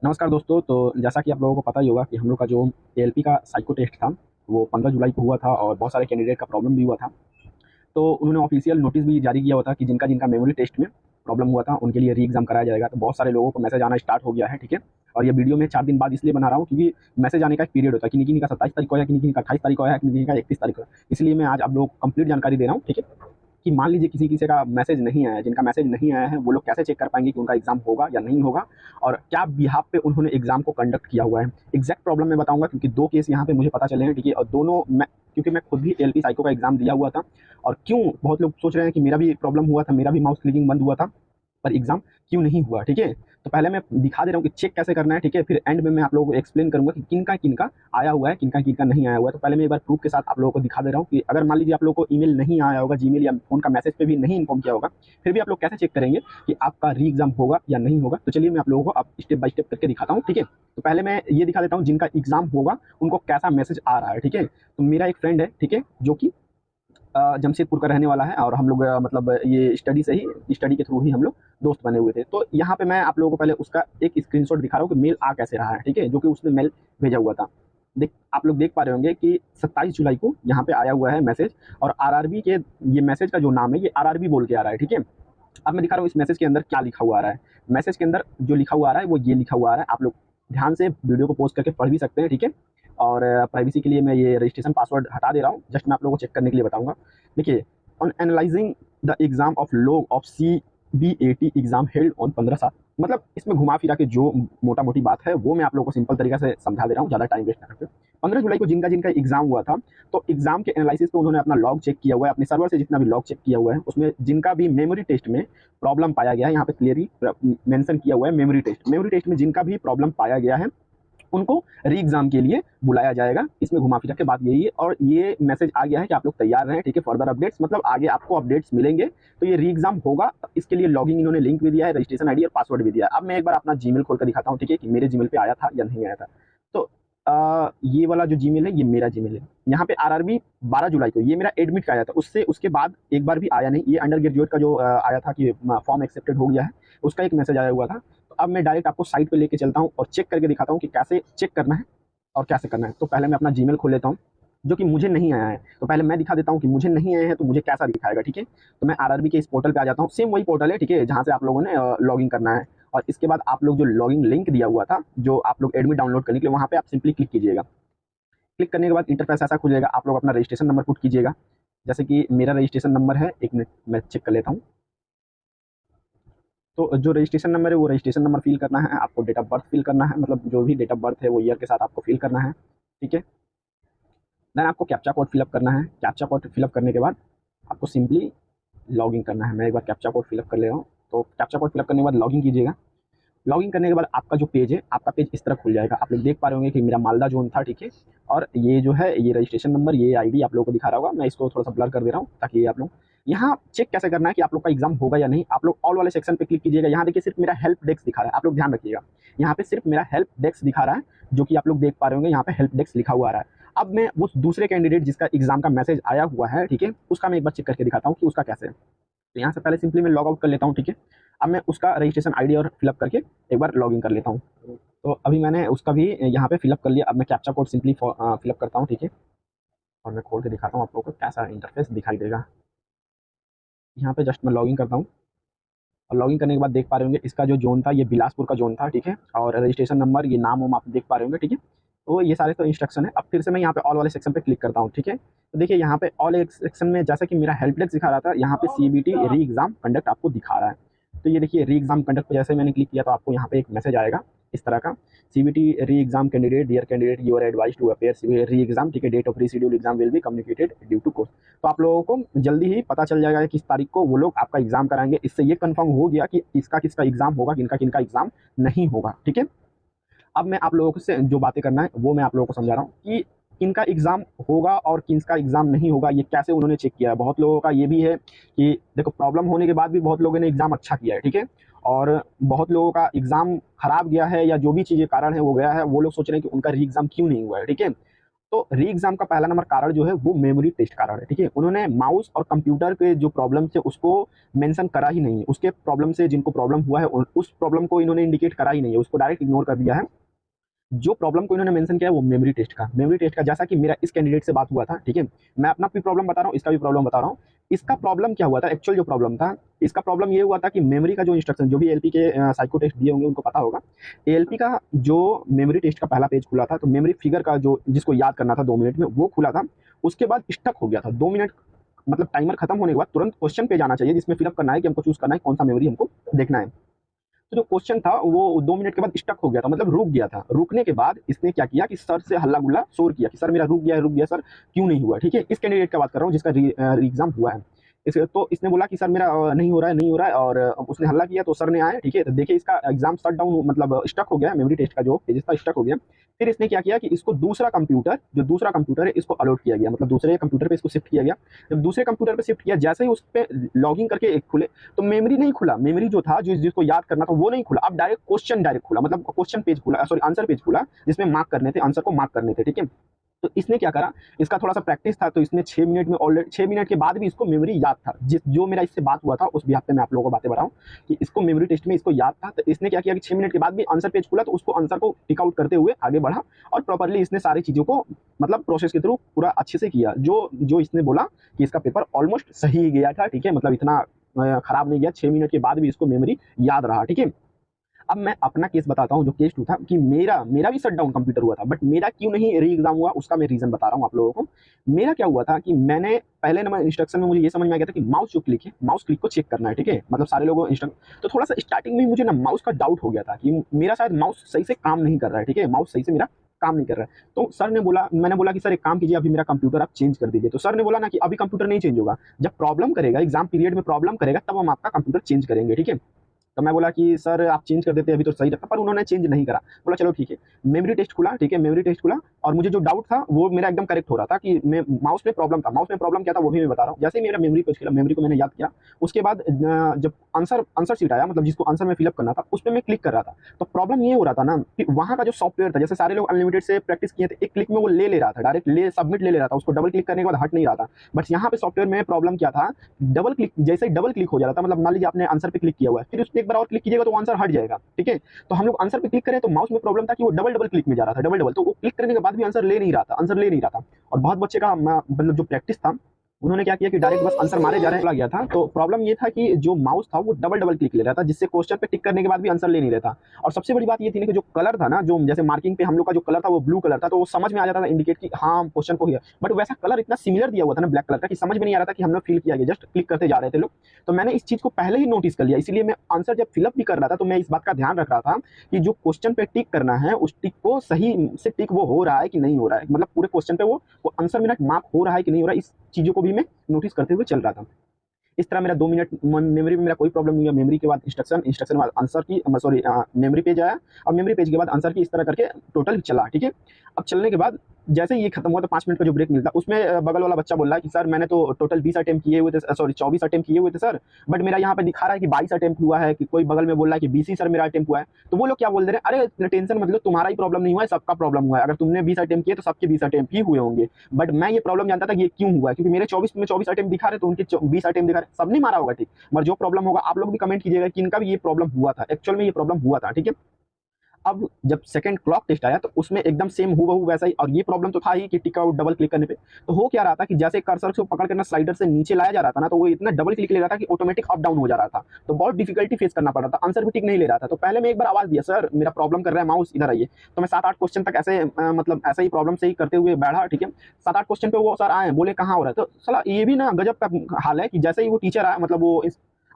नमस्कार दोस्तों। तो जैसा कि आप लोगों को पता ही होगा कि हम लोग का जो एएलपी का साइको टेस्ट था, वो 15 जुलाई को हुआ था और बहुत सारे कैंडिडेट का प्रॉब्लम भी हुआ था। तो उन्होंने ऑफ़िशियल नोटिस भी जारी किया हुआ था कि जिनका-जिनका मेमोरी टेस्ट में प्रॉब्लम हुआ था, उनके लिए री-एग्ज़ाम कराया जाएगा। तो बहुत सारे लोगों को मैसेज आना स्टार्ट हो गया है, ठीक है? और ये वीडियो मैं 4 दिन बाद इसलिए बना रहा हूँ क्योंकि मैसेज आने का एक पीरियड होता है, किन्हीं-किन्हीं का 27 तारीख को है, किन्हीं-किन्हीं का 28 तारीख को है, किन्हीं-किन्हीं का 31 तारीख को है। इसलिए मैं आज आप लोगों को कंप्लीट जानकारी दे रहा हूँ, ठीक है? कि मान लीजिए किसी-किसी का मैसेज नहीं आया है, जिनका मैसेज नहीं आया है, वो लोग कैसे चेक कर पाएँगे कि उनका एग्ज़ाम होगा या नहीं होगा और क्या बिहाफ़ पे उन्होंने एग्ज़ाम को कंडक्ट किया हुआ है। एग्ज़ैक्ट प्रॉब्लम मैं बताऊँगा क्योंकि 2 केस यहाँ पे मुझे पता चले हैं, ठीक है? और दोनों मैं क्योंकि मैं खुद भी एएलपी साइको का एग्ज़ाम दिया हुआ था और क्यों बहुत लोग सोच रहे हैं कि मेरा भी प्रॉब्लम हुआ था, मेरा भी माउस क्लिकिंग बंद हुआ था, पर एग्ज़ाम क्यों नहीं हुआ, ठीक है? तो पहले मैं दिखा दे रहा हूँ कि चेक कैसे करना है, ठीक है? फिर एंड में मैं आप लोगों को एक्सप्लेन करूँगा कि किनका-किनका आया हुआ है, किनका-किनका नहीं आया हुआ है। तो पहले मैं एक बार प्रूफ़ के साथ आप लोगों को दिखा दे रहा हूँ कि अगर मान लीजिए आप लोगों को ईमेल नहीं आया होगा, जीमेल या फ़ोन का मैसेज पे भी नहीं इन्फॉर्म किया होगा, फिर भी आप लोग कैसे चेक करेंगे कि आपका री-एग्ज़ाम होगा या नहीं होगा? तो चलिए मैं आप लोगों को अब स्टेप बाय स्टेप करके दिखाता हूँ, ठीक है? तो पहले मैं ये दिखा देता हूँ जिनका एग्ज़ाम होगा, उनको कैसा मैसेज आ रहा है, ठीक है? तो मेरा एक फ्रेंड है, ठीक है? जो कि जमशेदपुर का रहने वाला है और हम लोग मतलब ये स्टडी से ही स्टडी के थ्रू ही हम लोग दोस्त बने हुए थे। तो यहाँ पे मैं आप लोगों को पहले उसका एक स्क्रीनशॉट दिखा रहा हूँ कि मेल आ कैसे रहा है, ठीक है? जो कि उसने मेल भेजा हुआ था। आप लोग देख पा रहे होंगे कि 27 जुलाई को यहाँ पे आया हुआ है मैसेज और आरआरबी के ये मैसेज का जो नाम है, ये आरआरबी बोल के आ रहा है, ठीक है? अब मैं दिखा रहा हूँ इस मैसेज के अंदर क्या लिखा हुआ आ रहा है। मैसेज के अंदर जो लिखा हुआ आ रहा है, वो ये लिखा हुआ आ रहा है। आप लोग ध्यान से वीडियो को पॉज़ करके पढ़ भी सकते हैं, ठीक है? और प्राइवेसी के लिए मैं ये रजिस्ट्रेशन पासवर्ड हटा दे रहा हूँ। जस्ट मैं आप लोगों को चेक करने के लिए बताऊँगा। देखिए, on analysing the exam of log of CBAT exam held on 15/7, मतलब इसमें घुमा-फिरा के जो मोटा-मोटी बात है, वो मैं आप लोगों को सिंपल तरीके से समझा दे रहा हूँ, ज़्यादा टाइम वेस्ट ना करके। 15 जुलाई को जिनका-जिनका एग्ज़ाम हुआ था, तो एग्ज़ाम के एनालिसिस पे उन्होंने अपना लॉग चेक किया हुआ है, अपने सर्वर से जितना भी लॉग चेक किया हुआ है, उसमें जिनका भी मेमोरी टेस्ट में प्रॉब्लम पाया गया है, यहाँ पे क्लियरली मेंशन किया हुआ है मेमोरी टेस्ट। मेमोरी टेस्ट में जिनका भी प्रॉब्लम पाया गया है, उनको री एग्ज़ाम के लिए बुलाया जाएगा। इसमें घुमा-फिरा के बात यही है और ये मैसेज आ गया है कि आप लोग तैयार रहें, ठीक है? फर्दर अपडेट्स मतलब आगे आपको अपडेट्स मिलेंगे। तो ये री एग्ज़ाम होगा, इसके लिए लॉगिन इन्होंने लिंक भी दिया है, रजिस्ट्रेशन आईडी और पासवर्ड भी दिया है। अब मैं एक बार अपना जीमेल खोल कर दिखाता हूँ, ठीक है? कि मेरे जीमेल पे आया था या नहीं आया था। तो ये वाला जो जीमेल है, ये मेरा जीमेल है। यहाँ पे आरआरबी 12 जुलाई को ये मेरा एडमिट का आया था, उससे उसके बाद एक बार भी आया नहीं। ये अंडर ग्रेजुएट का जो आया था कि फॉर्म एक्सेप्टेड हो गया है, उसका एक मैसेज आया हुआ था। तो अब मैं डायरेक्ट आपको साइट पे लेके चलता हूँ और चेक करके दिखाता हूँ कि कैसे चेक करना है और कैसे करना है। तो पहले मैं अपना जीमेल खोल लेता हूँ, जो कि मुझे नहीं आया है। तो पहले मैं दिखा देता हूँ कि मुझे नहीं आया है, तो मुझे कैसा दिखाएगा, ठीक है? तो मैं आरआरबी के इस पोर्टल पे आ जाता हूँ। सेम वही पोर्टल है, ठीक है? जहाँ से आप लोगों ने लॉगिन करना है और इसके बाद आप लोग जो लॉगिन लिंक दिया हुआ था, जो आप लोग एडमिट डाउनलोड करने के लिए, वहाँ पे आप सिंपली क्लिक कीजिएगा। क्लिक करने के बाद इंटरफेस ऐसा खुलेगा, आप लोग अपना रजिस्ट्रेशन नंबर पुट कीजिएगा। जैसे कि मेरा रजिस्ट्रेशन नंबर है, 1 मिनट मैं चेक कर लेता हूँ। तो जो रजिस्ट्रेशन नंबर है, वो रजिस्ट्रेशन नंबर फ़िल करना है, आपको डेट ऑफ बर्थ फ़िल करना है, मतलब जो भी डेट ऑफ बर्थ है, वो ईयर के साथ आपको फ़िल करना है, ठीक है? देन आपको कैप्चा कोड फ़िल अप करना है। कैप्चा कोड फ़िल अप करने के बाद आपको सिंपली लॉगिन करना है। मैं एक बार कैप्चा कोड फ़िल अप कर ले रहा हूँ। तो कैप्चा कोड फ़िल अप करने के बाद लॉगिन कीजिएगा। लॉगिन करने के बाद आपका जो पेज है, आपका पेज इस तरह खुल जाएगा। आप लोग देख पा रहे होंगे कि मेरा मालदा ज़ोन था, ठीक है? और ये जो है, ये रजिस्ट्रेशन नंबर, ये आईडी आप लोगों को दिखा रहा होगा। मैं इसको थोड़ा-सा ब्लर कर दे रहा हूँ ताकि आप लोग यहाँ चेक कैसे करना है कि आप लोग का एग्ज़ाम होगा या नहीं। आप लोग ऑल वाले सेक्शन पे क्लिक कीजिएगा। यहाँ देखिए सिर्फ़ मेरा हेल्प डेस्क दिखा रहा है। आप लोग ध्यान रखिएगा। यहाँ पे सिर्फ़ मेरा हेल्प डेस्क दिखा रहा है, जो कि आप लोग देख पा रहे होंगे, यहाँ पे हेल्प डेस्क लिखा हुआ आ रहा है। अब मैं उस दूसरे कैंडिडेट जिसका एग्ज़ाम का मैसेज आया हुआ है, ठीक है? उसका मैं एक बार चेक करके दिखाता हूँ कि उसका कैसे है। तो यहाँ से पहले सिंपली मैं लॉग आउट कर लेता हूँ, ठीक है? अब मैं उसका रजिस्ट्रेशन आईडी और फिलअप करके एक बार लॉगिन कर लेता हूँ। तो अभी मैंने उसका भी यहाँ पे फिलअप कर लिया। अब मैं कैप्चा कोड सिंपली फिलअप करता हूँ, ठीक है? और मैं खोल के दिखाता हूँ आप लोगों को कैसा इंटरफेस दिखाई देगा। यहाँ पे जस्ट मैं लॉगिन करता हूँ और लॉगिन करने के बाद देख पा रहे होंगे इसका जो ज़ोन था, ये बिलासपुर का ज़ोन था, ठीक है? और रजिस्ट्रेशन नंबर, ये नाम-वाम आप देख पा रहे होंगे, ठीक है? तो ये सारे तो इंस्ट्रक्शन है। अब फिर से मैं यहाँ पे ऑल वाले सेक्शन पे क्लिक करता हूँ, ठीक है? तो देखिए यहाँ पे ऑल एक सेक्शन में जैसा कि मेरा हेल्प डेस्क दिखा रहा था, यहाँ पे सीबीटी री एग्ज़ाम कंडक्ट आपको दिखा रहा है। तो ये देखिए री एग्ज़ाम कंडक्ट पे जैसे मैंने क्लिक किया, तो आपको यहाँ पे एक मैसेज आएगा इस तरह का, CBT re exam candidate, dear candidate, you are advised to appear re exam, ठीक है? Date of reschedule exam will be communicated due to course. तो आप लोगों को जल्दी ही पता चल जाएगा कि किस तारीख को वो लोग आपका एग्ज़ाम कराएँगे। इससे ये कन्फर्म हो गया कि किसका-किसका एग्ज़ाम होगा, किनका-किनका एग्ज़ाम नहीं होगा, ठीक है? अब मैं आप लोगों से जो बातें करना है, वो मैं आप लोगों को समझा रहा हूँ कि किनका एग्ज़ाम होगा और किसका एग्ज़ाम नहीं होगा, ये कैसे उन्होंने चेक किया है। बहुत लोगों का ये भी है कि देखो प्रॉब्लम होने के बाद भी बहुत लोगों ने एग्ज़ाम अच्छा किया है, ठीक है? और बहुत लोगों का एग्ज़ाम खराब गया है या जो भी चीज़ें कारण है वो गया है, वो लोग सोच रहे हैं कि उनका री-एग्ज़ाम क्यों नहीं हुआ है, ठीक है? तो री एग्जाम का पहला नंबर कारण जो है वो मेमोरी टेस्ट कारण है, ठीक है। उन्होंने माउस और कंप्यूटर के जो प्रॉब्लम थे उसको मेंशन करा ही नहीं है, उसके प्रॉब्लम से जिनको प्रॉब्लम हुआ है उस प्रॉब्लम को इन्होंने इंडिकेट करा ही नहीं है, उसको डायरेक्ट इग्नोर कर दिया है। जो प्रॉब्लम को इन्होंने मेंशन किया है वो मेमोरी टेस्ट का जैसा कि मेरा इस कैंडिडेट से बात हुआ था, ठीक है। मैं अपना भी प्रॉब्लम बता रहा हूँ, इसका भी प्रॉब्लम बता रहा हूँ। इसका प्रॉब्लम क्या हुआ था, एक्चुअल जो प्रॉब्लम था, इसका प्रॉब्लम ये हुआ था कि मेमोरी का जो इंस्ट्रक्शन, जो भी एएलपी के साइको टेस्ट दिए होंगे उनको पता होगा, एएलपी का जो मेमोरी टेस्ट का पहला पेज खुला था, तो मेमोरी फिगर का जो जिसको याद करना था 2 मिनट में वो खुला था। उसके बाद स्टक हो गया था 2 मिनट, मतलब टाइमर खत्म होने के बाद तुरंत क्वेश्चन पे जाना चाहिए जिसमें फिलअप करना है कि हमको चूज करना है कौन सा मेमोरी हमको देखना है। तो जो क्वेश्चन था वो 2 मिनट के बाद स्टक हो गया था, मतलब रुक गया था। रुकने के बाद इसने क्या किया कि सर से हल्ला गुल्ला शोर किया कि सर मेरा रुक गया सर, क्यों नहीं हुआ, ठीक है। इस कैंडिडेट का बात कर रहा हूँ जिसका एग्जाम हुआ है। तो इसने बोला कि सर मेरा नहीं हो रहा है, नहीं हो रहा है, और उसने हल्ला किया तो सर ने आए, ठीक है। तो देखिए इसका एग्जाम शट डाउन, मतलब स्टक हो गया, मेमोरी टेस्ट का जो पेज था स्टक हो गया। फिर इसने क्या किया कि इसको दूसरा कंप्यूटर है इसको अलॉट किया गया, मतलब दूसरे कंप्यूटर पे इसको शिफ्ट किया गया। जब दूसरे कंप्यूटर पे शिफ्ट किया, जैसे ही उस पर लॉगिन करके एक खुले तो मेमोरी नहीं खुला, मेमोरी जो था जो जिसको याद करना था वो नहीं खुला, अब डायरेक्ट क्वेश्चन डायरेक्ट खुला, मतलब क्वेश्चन पेज खुला, सॉरी आंसर पेज खुला, जिसमें मार्क करने थे, आंसर को मार्क करने थे, ठीक है। तो इसने क्या करा, इसका थोड़ा सा प्रैक्टिस था तो इसने 6 मिनट में, ऑलरेडी 6 मिनट के बाद भी इसको मेमोरी याद था, जिस जो मेरा इससे बात हुआ था उस भी हफ्ते में आप लोगों को बातें बताऊं कि इसको मेमोरी टेस्ट में इसको याद था। तो इसने क्या किया कि 6 मिनट के बाद भी आंसर पेज खुला तो उसको आंसर को टिक आउट करते हुए आगे बढ़ा और प्रॉपरली इसने सारी चीज़ों को मतलब प्रोसेस के थ्रू पूरा अच्छे से किया। जो जो इसने बोला कि इसका पेपर ऑलमोस्ट सही गया था, ठीक है, मतलब इतना खराब नहीं गया, 6 मिनट के बाद भी इसको मेमोरी याद रहा, ठीक है। अब मैं अपना केस बताता हूँ, जो केस 2 था कि मेरा मेरा भी शट डाउन कंप्यूटर हुआ था, बट मेरा क्यों नहीं री एग्जाम हुआ उसका मैं रीजन बता रहा हूँ आप लोगों को। मेरा क्या हुआ था कि मैंने पहले नंबर इंस्ट्रक्शन में मुझे ये समझ में आ गया था कि माउस जो क्लिक है, माउस क्लिक को चेक करना है, ठीक है, मतलब सारे लोगों इंस्ट्रक्शन। तो थोड़ा सा स्टार्टिंग में मुझे ना माउस का डाउट हो गया था कि मेरा शायद माउस सही से काम नहीं कर रहा है, ठीक है, माउस सही से मेरा काम नहीं कर रहा है। तो सर ने बोला, मैंने बोला कि सर एक काम कीजिए, अभी मेरा कंप्यूटर आप चेंज कर दीजिए। तो सर ने बोला ना कि अभी कंप्यूटर नहीं चेंज होगा, जब प्रॉब्लम करेगा, एग्जाम पीरियड में प्रॉब्लम करेगा तब हम आपका कंप्यूटर चेंज करेंगे, ठीक है। तो मैं बोला कि सर आप चेंज कर देते अभी तो सही रहता, पर उन्होंने चेंज नहीं करा। बोला चलो ठीक है, मेमोरी टेस्ट खुला, ठीक है, मेमोरी टेस्ट खुला और मुझे जो डाउट था वो मेरा एकदम करेक्ट हो रहा था कि मैं माउस में प्रॉब्लम था। माउस में प्रॉब्लम क्या था वो भी मैं बता रहा हूँ। जैसे ही मेरा मेमोरी पेज खुला, मेमोरी को मैंने याद किया, उसके बाद जब आंसर आंसर शीट आया, मतलब जिसको आंसर में फिलअप करना था उस पर मैं क्लिक कर रहा था, तो प्रॉब्लम ये हो रहा था ना कि वहाँ का जो सॉफ्टवेयर था, जैसे सारे लोग अनलिमिटेड से प्रैक्टिस किए थे, एक क्लिक में वो ले रहा था, डायरेक्ट ले सबमिट ले रहा था, उसको डबल क्लिक करने के बाद हट नहीं रहा था। बट यहाँ पे सॉफ्टवेयर में प्रॉब्लम क्या था, डबल क्लिक, जैसे ही डबल क्लिक हो जा रहा था, मतलब मान लीजिए आपने आंसर पे क्लिक किया हुआ है, फिर उस पर एक बार और क्लिक कीजिएगा तो आंसर हट जाएगा, ठीक है। तो हम लोग आंसर पे क्लिक करें तो माउस में प्रॉब्लम था कि वो डबल डबल क्लिक में जा रहा था, डबल डबल, तो वो क्लिक करने के बाद भी आंसर ले नहीं रहा था, और बहुत बच्चे का मतलब जो प्रैक्टिस था उन्होंने क्या किया कि डायरेक्ट बस आंसर मारे जा रहे हैं गया था। तो प्रॉब्लम ये था कि जो माउस था वो डबल डबल क्लिक ले रहा था, जिससे क्वेश्चन पे टिक करने के बाद भी आंसर ले नहीं रहता। और सबसे बड़ी बात ये थी ना कि जो कलर था ना, जो जैसे मार्किंग पे हम लोग का जो कलर था वो ब्लू कलर था, तो वो समझ में आ जाता था इंडिकेट कि हाँ क्वेश्चन को ही, बट वैसा कलर इतना सिमिलर दिया हुआ था ना ब्लैक कलर का कि समझ में नहीं आ रहा था कि हमने फिल किया गया, जस्ट क्लिक करते जा रहे थे लोग। तो मैंने इस चीज को पहले ही नोटिस कर लिया, इसीलिए मैं आंसर जब फिलअप भी कर रहा था तो मैं इस बात का ध्यान रख रहा था कि जो क्वेश्चन पे टिक करना है उस टिक को सही से टिक वो हो रहा है कि नहीं हो रहा है, मतलब पूरे क्वेश्चन पे वो आंसर मेरा मार्क हो रहा है कि नहीं हो रहा है, इस चीजों को भी मैं नोटिस करते हुए चल रहा था। इस तरह मेरा 2 मिनट मेमोरी में मेरा कोई प्रॉब्लम नहीं है। मेमोरी के बाद इंस्ट्रक्शन के बाद आंसर की, सॉरी मेमोरी पेज आया और मेमोरी पेज के बाद आंसर की, इस तरह करके टोटल चला, ठीक है। अब चलने के बाद जैसे ही ये खत्म हुआ तो 5 मिनट का जो ब्रेक मिलता उसमें बगल वाला बच्चा बोल रहा है कि सर मैंने तो टोटल 20 अटेम्प्ट किए हुए थे, सॉरी 24 अटेम्प्ट किए हुए थे सर, बट मेरा यहाँ पे दिखा रहा है कि 22 अटेम्प्ट हुआ है, कि कोई बगल में बोल रहा है कि 20 ही सर मेरा अटेम्प्ट हुआ है। तो वो लोग क्या बोल दे रहे हैं, अरे टेंशन मत लो, तुम्हारा ही प्रॉब्लम नहीं हुआ है, सबका प्रॉब्लम हुआ है, अगर तुमने 20 अटेम्प्ट किए तो सबके 20 अटेम्प्ट ही हुए होंगे। बट मैं ये प्रॉब्लम जानता था कि ये क्यों हुआ है, क्योंकि मेरे 24 में 24 अटेम्प्ट दिखा रहे तो उनके 20 अटेम्प्ट दिखा रहे, सबने मारा होगा, ठीक। मगर जो प्रॉब्लम होगा आप लोग भी कमेंट कीजिएगा कि इनका भी ये प्रॉब्लम हुआ था, एक्चुअल में ये प्रॉब्लम हुआ था, ठीक है। अब जब सेकंड क्लॉक टेस्ट आया तो उसमें एकदम सेम हूबहू वैसा ही, और ये प्रॉब्लम तो था ही कि टिक आउट डबल क्लिक करने पे। तो हो क्या रहा था कि जैसे कर्सर को पकड़ करना स्लाइडर से नीचे लाया जा रहा था ना, तो वो इतना डबल क्लिक ले रहा था कि ऑटोमेटिक अप डाउन हो जा रहा था, तो बहुत डिफिकल्टी फेस करना पड़ रहा था, आंसर भी टिक नहीं ले रहा था। तो पहले मैं एक बार आवाज दिया, सर मेरा प्रॉब्लम कर रहा है माउस, इधर आइए। तो मैं 7-8 क्वेश्चन तक ऐसे मतलब ऐसा ही प्रॉब्लम से ही करते हुए बैठा, ठीक है। 7-8 क्वेश्चन पे वो सर आए, बोले कहाँ हो रहा है, तो सला ये भी ना गजब का हाल है कि जैसे ही वो टीचर आया, मतलब वो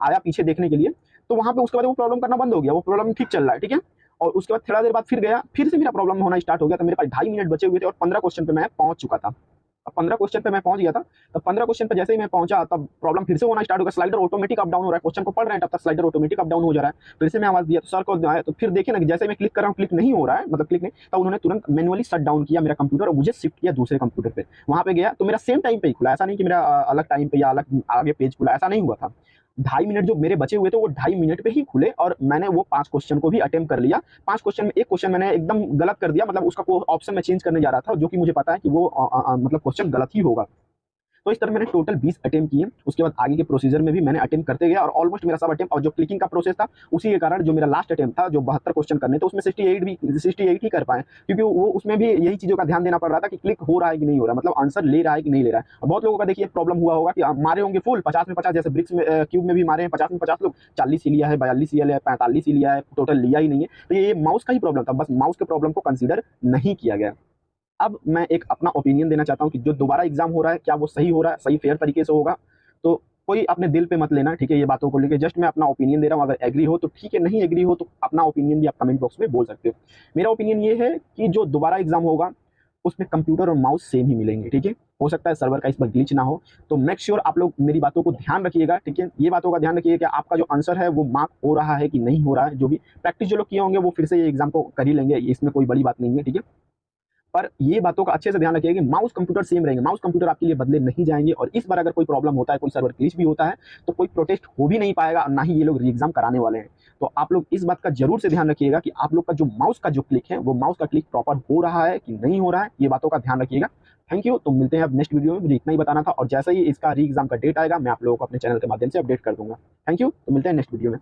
आया पीछे देखने के लिए, तो वहां पे उसके बाद वो प्रॉब्लम करना बंद हो गया, वो प्रॉब्लम ठीक चल रहा है, ठीक है। और उसके बाद थोड़ा देर बाद फिर गया, फिर से मेरा प्रॉब्लम होना स्टार्ट हो गया। तो मेरे पास 2.5 मिनट बचे हुए थे और 15 क्वेश्चन पे मैं पहुंच चुका था। अब 15 क्वेश्चन पे मैं पहुंच गया था, तब 15 क्वेश्चन पे जैसे ही मैं पहुंचा तब प्रॉब्लम फिर से होना स्टार्ट हो गया, स्लाइडर ऑटोमेटिक अप डाउन हो रहा है, क्वेश्चन को पढ़ रहे हैं तब तक स्लाइडर ऑटोमेटिक अप डाउन हो जा रहा है। फिर से मैं आवाज दिया तो सर को आया, तो फिर देखिए ना कि जैसे मैं क्लिक कर रहा हूँ क्लिक नहीं हो रहा है, मतलब क्लिक नहीं, तब उन्होंने तुरंत मैनुअली शट डाउन किया मेरा कंप्यूटर और मुझे शिफ्ट किया दूसरे कंप्यूटर पे। वहां पे गया तो मेरा सेम टाइम पे ही खुला, ऐसा नहीं कि मेरा अलग टाइम पे या अलग आगे पेज खुला, ऐसा नहीं हुआ था। 2.5 मिनट जो मेरे बचे हुए थे वो 2.5 मिनट पे ही खुले और मैंने वो 5 क्वेश्चन को भी अटेम्प्ट कर लिया। 5 क्वेश्चन में 1 क्वेश्चन मैंने एकदम गलत कर दिया, मतलब उसका ऑप्शन मैं चेंज करने जा रहा था जो कि मुझे पता है कि वो मतलब क्वेश्चन गलत ही होगा। तो इस तरह मैंने टोटल 20 अटेम्प्ट किए। उसके बाद आगे के प्रोसीजर में भी मैंने अटेम्प्ट करते गया और ऑलमोस्ट मेरा सब अटेम्प्ट, और जो क्लिकिंग का प्रोसेस था उसी के कारण जो मेरा लास्ट अटेम्प्ट था, जो 72 क्वेश्चन करने थे, उसमें 68 ही कर पाए, क्योंकि वो उसमें भी यही चीज़ों का ध्यान देना पड़ रहा था कि क्लिक हो रहा है कि नहीं हो रहा है, मतलब आंसर ले रहा है कि नहीं ले रहा है। और बहुत लोगों का देखिए प्रॉब्लम हुआ होगा कि मारे होंगे फुल 50 में 50, जैसे ब्रिक्स में क्यूब में भी मारे हैं 50 में 50 लोग, 40 ही लिया है, 42 ही लिया है, 45 ही लिया है, टोटल लिया ही नहीं है। तो ये माउस का ही प्रॉब्लम था, बस माउस के प्रॉब्लम को कंसीडर नहीं किया गया। अब मैं एक अपना ओपिनियन देना चाहता हूँ कि जो दोबारा एग्जाम हो रहा है क्या वो सही हो रहा है, सही फेयर तरीके से होगा। तो कोई अपने दिल पे मत लेना, ठीक है, ये बातों को लेके जस्ट मैं अपना ओपिनियन दे रहा हूँ। अगर एग्री हो तो ठीक है, नहीं एग्री हो तो अपना ओपिनियन भी आप कमेंट बॉक्स में बोल सकते हो। मेरा ओपिनियन ये है कि जो दोबारा एग्जाम होगा उसमें कंप्यूटर और माउस सेम ही मिलेंगे, ठीक है। हो सकता है सर्वर का इस पर ग्लिच ना हो, तो मेक श्योर आप लोग मेरी बातों को ध्यान रखिएगा, ठीक है। ये बातों का ध्यान रखिएगा कि आपका जो आंसर है वो मार्क हो रहा है कि नहीं हो रहा है। जो भी प्रैक्टिस जो लोग किए होंगे वो फिर से ये एग्जाम को कर ही लेंगे, इसमें कोई बड़ी बात नहीं है, ठीक है। पर ये बातों का अच्छे से ध्यान रखिए कि माउस कंप्यूटर सेम रहेंगे, माउस कंप्यूटर आपके लिए बदले नहीं जाएंगे। और इस बार अगर कोई प्रॉब्लम होता है, कोई सर्वर ग्लिच भी होता है, तो कोई प्रोटेस्ट हो भी नहीं पाएगा और ना ही ये लोग री एग्जाम कराने वाले हैं। तो आप लोग इस बात का जरूर से ध्यान रखिएगा कि आप लोग का जो माउस का जो क्लिक है वो माउस का क्लिक प्रॉपर हो रहा है कि नहीं हो रहा है, ये बातों का ध्यान रखिएगा। Thank you. तो मिलते हैं अब नेक्स्ट वीडियो में, मुझे इतना ही बताना था, और जैसे ही इसका री एग्जाम का डेट आएगा मैं आप लोगों को अपने चैनल के माध्यम से अपडेट कर दूंगा। Thank you. तो मिलते हैं नेक्स्ट वीडियो में।